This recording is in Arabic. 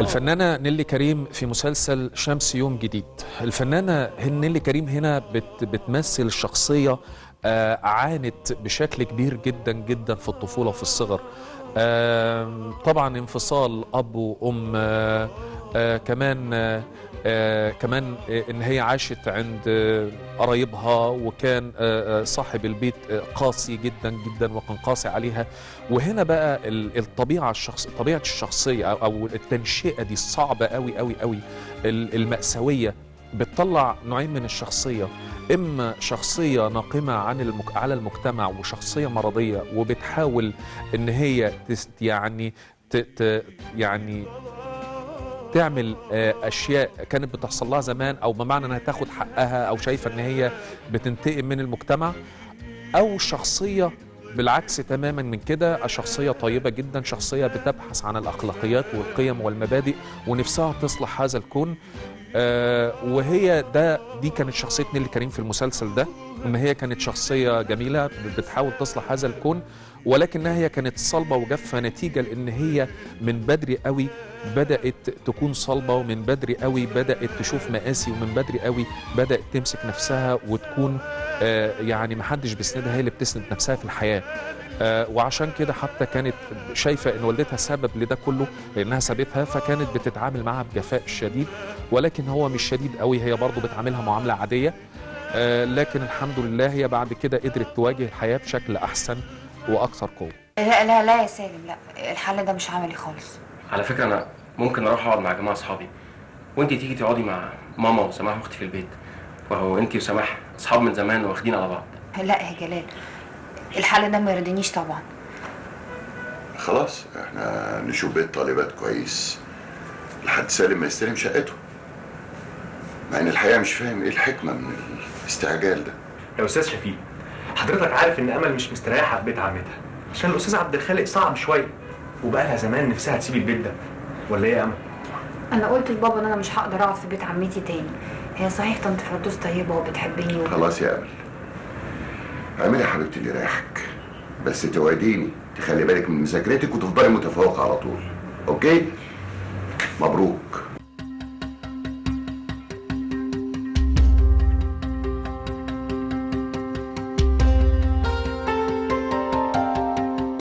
الفنانة نيللي كريم في مسلسل شمس يوم جديد. الفنانة نيللي كريم هنا بتمثل شخصية عانت بشكل كبير جدا جدا في الطفولة في الصغر. طبعا انفصال أب وأم، كمان كمان ان هي عاشت عند قرايبها، وكان صاحب البيت قاسي جدا جدا وكان قاسي عليها. وهنا بقى طبيعه الشخصيه او التنشئه دي الصعبه قوي قوي قوي، المأساويه، بتطلع نوعين من الشخصيه. اما شخصيه ناقمه على المجتمع، وشخصيه مرضيه وبتحاول ان هي يعني تعمل اشياء كانت بتحصل لها زمان، او بمعنى انها تاخد حقها، او شايفه ان هي بتنتقم من المجتمع. او شخصيه بالعكس تماما من كده، شخصيه طيبه جدا، شخصيه بتبحث عن الاخلاقيات والقيم والمبادئ ونفسها تصلح هذا الكون. دي كانت شخصيه نيللي كريم في المسلسل ده، ان هي كانت شخصيه جميله بتحاول تصلح هذا الكون، ولكنها هي كانت صلبه وجافه، نتيجه لان هي من بدري قوي بدات تكون صلبه، ومن بدري قوي بدات تشوف مآسي، ومن بدري قوي بدات تمسك نفسها وتكون يعني محدش بيسندها، هي اللي بتسند نفسها في الحياه. وعشان كده حتى كانت شايفه ان والدتها سبب لده كله، لانها سابتها، فكانت بتتعامل معها بجفاء شديد. ولكن هو مش شديد قوي، هي برضه بتعاملها معامله عاديه. لكن الحمد لله هي بعد كده قدرت تواجه الحياه بشكل احسن واكثر قوه. لا لا لا يا سالم، لا، الحل ده مش عملي خالص. على فكرة أنا ممكن أروح أقعد مع جماعة أصحابي، وأنتي تيجي تقعدي مع ماما وسماح أختي في البيت، وهو أنتي وسماح أصحاب من زمان واخدين على بعض. لا يا جلال، الحل ده ما يرضينيش طبعا. خلاص احنا نشوف بيت طالبات كويس لحد سالم ما يستلم شقته، مع ان الحقيقه مش فاهم ايه الحكمه من الاستعجال ده. يا استاذ شفيق، حضرتك عارف ان امل مش مستريحه في بيت عمتها عشان الاستاذ عبد الخالق صعب شويه، وبقى لها زمان نفسها تسيب البيت ده، ولا ايه يا امل؟ انا قلت لبابا ان انا مش هقدر اقعد في بيت عمتي تاني. هي صحيح طنط فردوس طيبه وبتحبني خلاص يا امل، اعملي يا حبيبتي اللي يريحك، بس توعديني تخلي بالك من مذاكرتك وتفضلي متفوقه على طول. اوكي؟ مبروك.